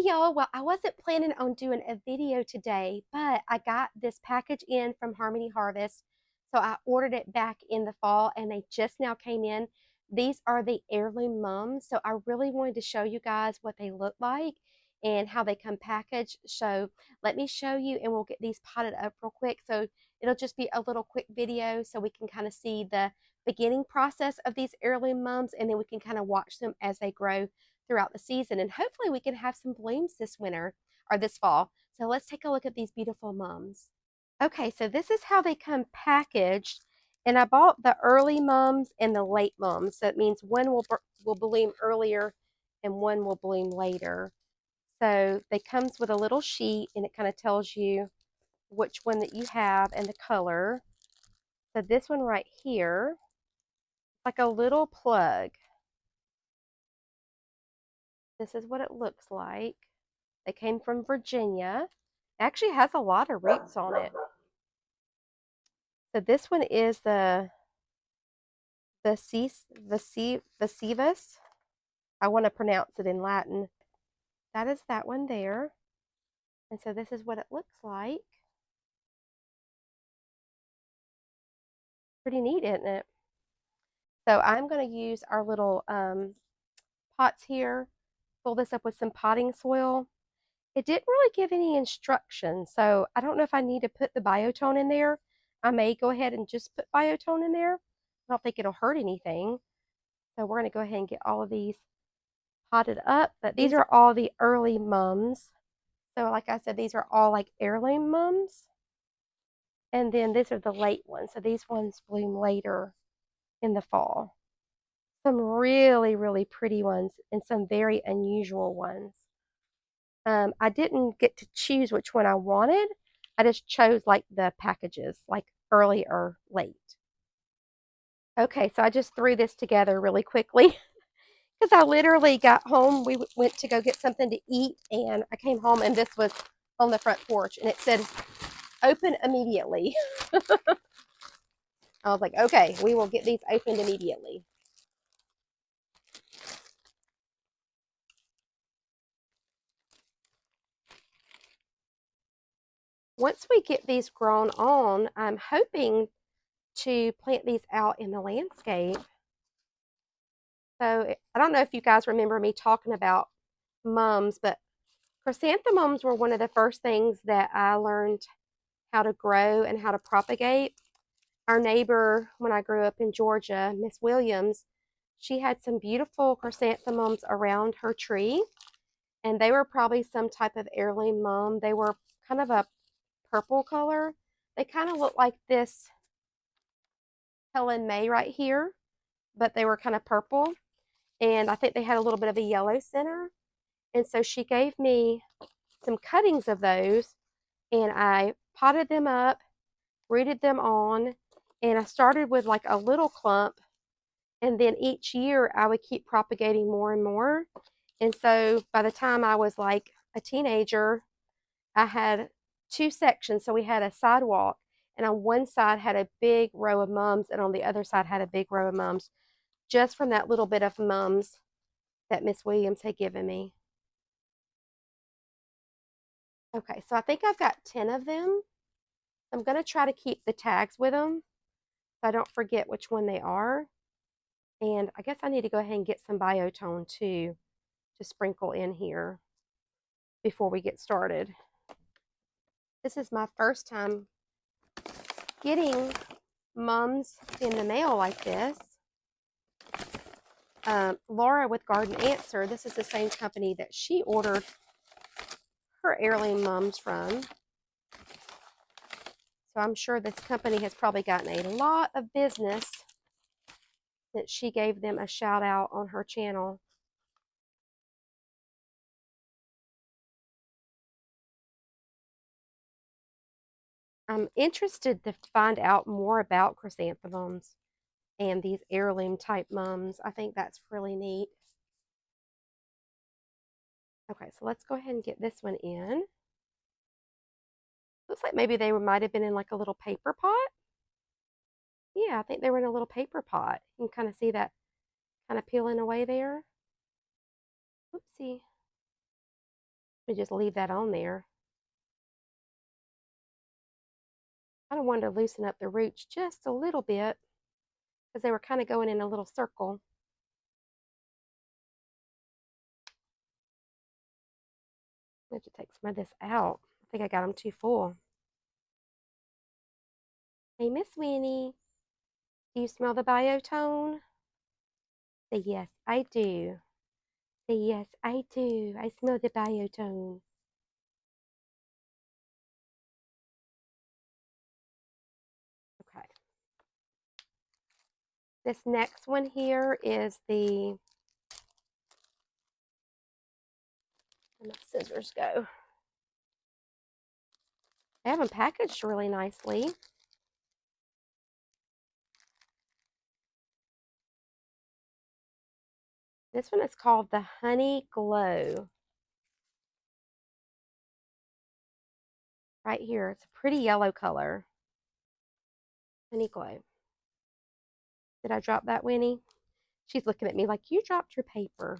y'all. Well, I wasn't planning on doing a video today, but I got this package in from Harmony Harvest. So I ordered it back in the fall and they just now came in. These are the heirloom mums. So I really wanted to show you guys what they look like and how they come packaged. So let me show you and we'll get these potted up real quick. So it'll just be a little quick video so we can kind of see the beginning process of these heirloom mums and then we can kind of watch them as they grow throughout the season. And hopefully we can have some blooms this winter or this fall. So let's take a look at these beautiful mums. Okay, so this is how they come packaged. And I bought the early mums and the late mums. So it means one will bloom earlier and one will bloom later. So they comes with a little sheet and it kind of tells you which one that you have and the color. So this one right here, like a little plug. This is what it looks like. They came from Virginia. It actually has a lot of roots on it. So this one is the Vesivus. I want to pronounce it in Latin. That is that one there. And so this is what it looks like. Pretty neat, isn't it? So I'm going to use our little pots here. Fill this up with some potting soil. It didn't really give any instructions, so I don't know if I need to put the biotone in there. I may go ahead and just put biotone in there. I don't think it'll hurt anything. So we're going to go ahead and get all of these potted up. But these are all the early mums. So like I said, these are all like heirloom mums. And then these are the late ones. So these ones bloom later in the fall. Some really, really pretty ones and some very unusual ones. I didn't get to choose which one I wanted. I just chose like the packages, like early or late. Okay, so I just threw this together really quickly because I literally got home. We went to go get something to eat, and I came home, and this was on the front porch, and it said, open immediately. I was like, okay, we will get these opened immediately. Once we get these grown on, I'm hoping to plant these out in the landscape. So I don't know if you guys remember me talking about mums, but chrysanthemums were one of the first things that I learned how to grow and how to propagate. Our neighbor, when I grew up in Georgia, Miss Williams, she had some beautiful chrysanthemums around her tree, and they were probably some type of heirloom mum. They were kind of a purple color. They kind of look like this Helen May right here, but they were kind of purple. And I think they had a little bit of a yellow center. And so she gave me some cuttings of those, and I potted them up, rooted them on, and I started with like a little clump, and then each year I would keep propagating more and more. And so by the time I was like a teenager, I had two sections. So we had a sidewalk, and on one side had a big row of mums, and on the other side had a big row of mums, just from that little bit of mums that Miss Williams had given me. Okay, so I think I've got 10 of them. I'm going to try to keep the tags with them so I don't forget which one they are. And I guess I need to go ahead and get some biotone too to sprinkle in here before we get started. This is my first time getting mums in the mail like this. Laura with Garden Answer, this is the same company that she ordered her heirloom mums from. So I'm sure this company has probably gotten a lot of business since she gave them a shout out on her channel. I'm interested to find out more about chrysanthemums and these heirloom type mums. I think that's really neat. Okay, so let's go ahead and get this one in. Looks like maybe they might have been in like a little paper pot. Yeah, I think they were in a little paper pot. You can kind of see that kind of peeling away there. Oopsie. We just leave that on there. I kind of wanted to loosen up the roots just a little bit because they were kind of going in a little circle. I have to take some of this out. I think I got them too full. Hey, Miss Winnie, do you smell the biotone? Say yes, I do. Say yes, I do. I smell the biotone. Okay. This next one here is the, where my scissors go? They have them packaged really nicely. This one is called the Honey Glow. Right here. It's a pretty yellow color. Honey Glow. Did I drop that, Winnie? She's looking at me like, you dropped your paper.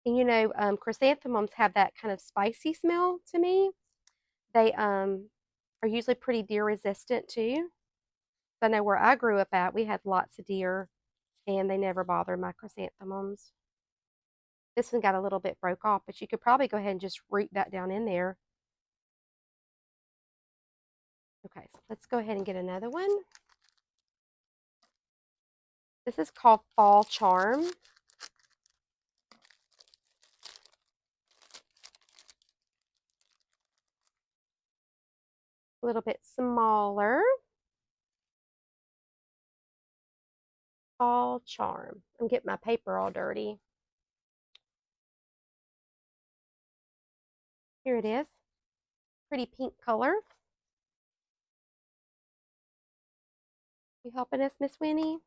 And you know, chrysanthemums have that kind of spicy smell to me. They are usually pretty deer resistant too. I know where I grew up at, we had lots of deer and they never bothered my chrysanthemums. This one got a little bit broke off, but you could probably go ahead and just root that down in there. Okay, so let's go ahead and get another one. This is called Fall Charm. A little bit smaller. Fall Charm. I'm getting my paper all dirty. Here it is. Pretty pink color. You helping us, Miss Winnie?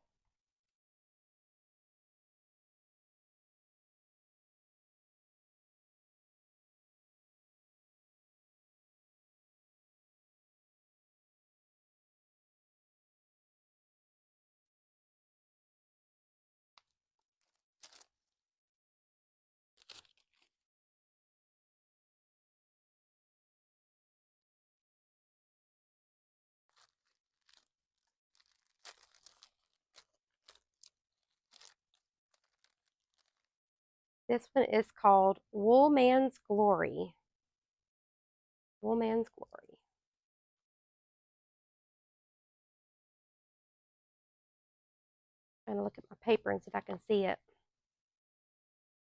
This one is called Woolman's Glory. Woolman's Glory. I'm trying to look at my paper and see if I can see it.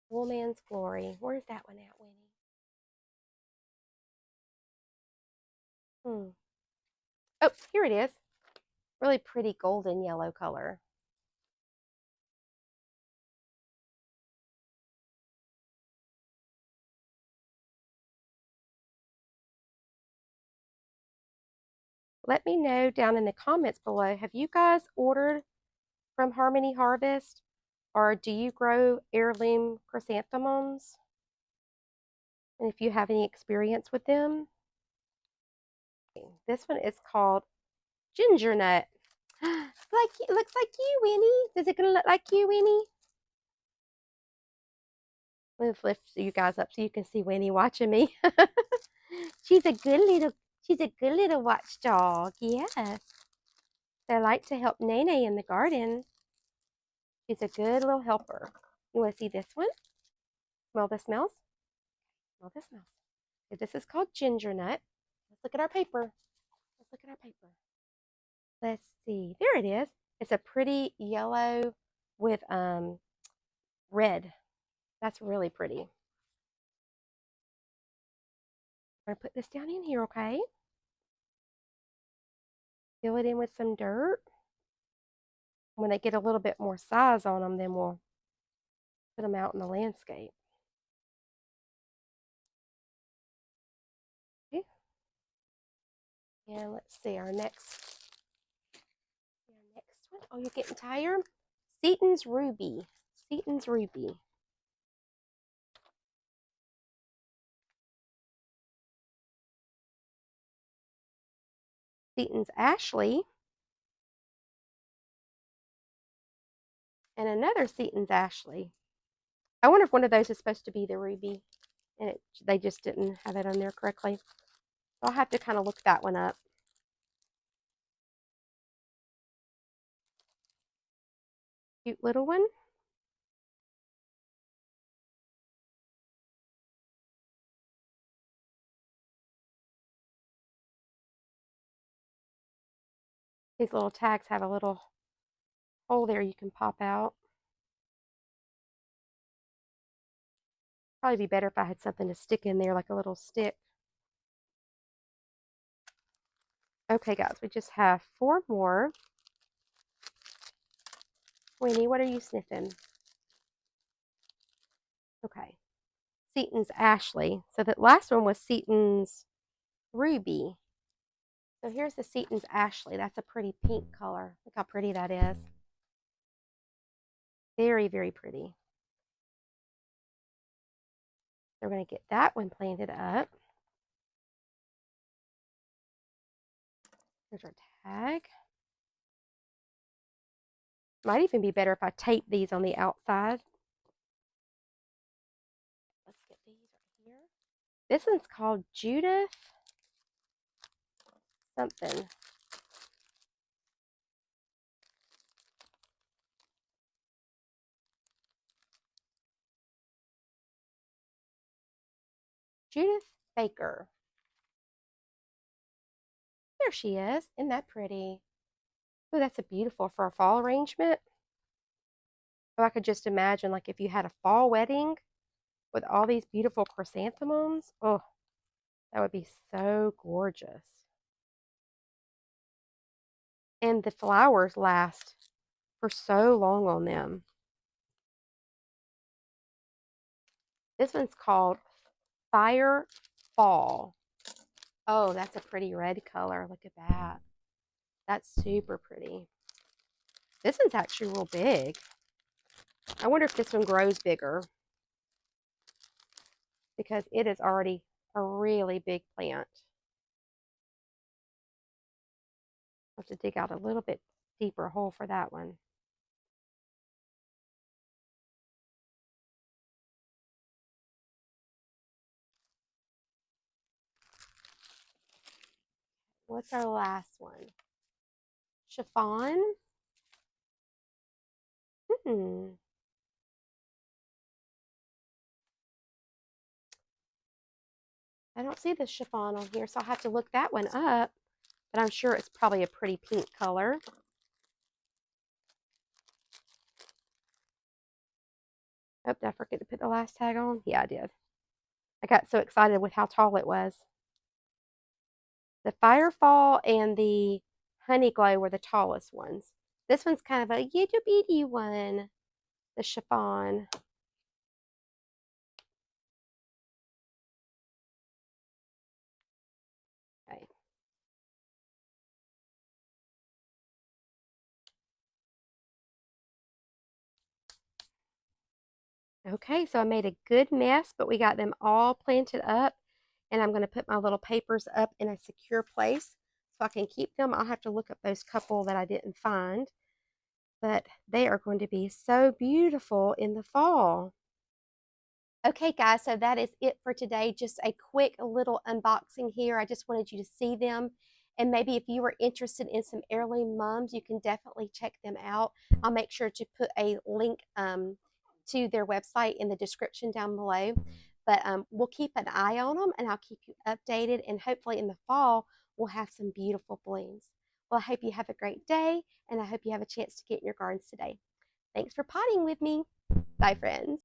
Woolman's Glory. Where's that one at, Winnie? Oh, here it is. Really pretty golden yellow color. Let me know down in the comments below, have you guys ordered from Harmony Harvest, or do you grow heirloom chrysanthemums? And if you have any experience with them. This one is called Ginger Nut. It looks like you, Winnie. Is it gonna look like you, Winnie? Let's lift you guys up so you can see Winnie watching me. she's a good little watchdog. Yes. They like to help Nene in the garden. She's a good little helper. You want to see this one? Smell the smells? Smell the smells. This is called ginger nut. Let's look at our paper. Let's look at our paper. Let's see. There it is. It's a pretty yellow with red. That's really pretty. I'm going to put this down in here, okay? Fill it in with some dirt. When they get a little bit more size on them, then we'll put them out in the landscape. Okay. And let's see our next one. Oh, you're getting tired? Seaton's Ruby. Seaton's Ruby. Seaton's Ashley. And another Seaton's Ashley. I wonder if one of those is supposed to be the ruby, and they just didn't have it on there correctly. So I'll have to kind of look that one up. Cute little one. These little tags have a little hole there you can pop out. Probably be better if I had something to stick in there, like a little stick. Okay, guys, we just have 4 more. Winnie, what are you sniffing? Okay. Seaton's Ashley. So the last one was Seaton's Ruby. So here's the Seaton's Ashley. That's a pretty pink color. Look how pretty that is. Very, very pretty. We're going to get that one planted up. Here's our tag. Might even be better if I tape these on the outside. Let's get these right here. This one's called Judith something. Judith Baker. There she is. Isn't that pretty? Oh, that's a beautiful for a fall arrangement. Oh, I could just imagine, like, if you had a fall wedding with all these beautiful chrysanthemums. Oh, that would be so gorgeous. And the flowers last for so long on them. This one's called Fire Fall. Oh, that's a pretty red color. Look at that. That's super pretty. This one's actually real big. I wonder if this one grows bigger, because it is already a really big plant. I'll have to dig out a little bit deeper hole for that one. What's our last one? Chiffon? Hmm. I don't see the chiffon on here, so I'll have to look that one up. But I'm sure it's probably a pretty pink color. Oh, did I forget to put the last tag on? Yeah, I did. I got so excited with how tall it was. The Firefall and the Honey Glow were the tallest ones. This one's kind of a itty bitty one, the chiffon. Okay. Okay, so I made a good mess, but we got them all planted up, and I'm going to put my little papers up in a secure place so I can keep them. I'll have to look up those couple that I didn't find, but they are going to be so beautiful in the fall. Okay, guys, so that is it for today. Just a quick little unboxing here. I just wanted you to see them. And maybe if you were interested in some heirloom mums, you can definitely check them out. I'll make sure to put a link to their website in the description down below. But we'll keep an eye on them, and I'll keep you updated. And hopefully in the fall, we'll have some beautiful blooms. Well, I hope you have a great day, and I hope you have a chance to get in your gardens today. Thanks for potting with me. Bye, friends.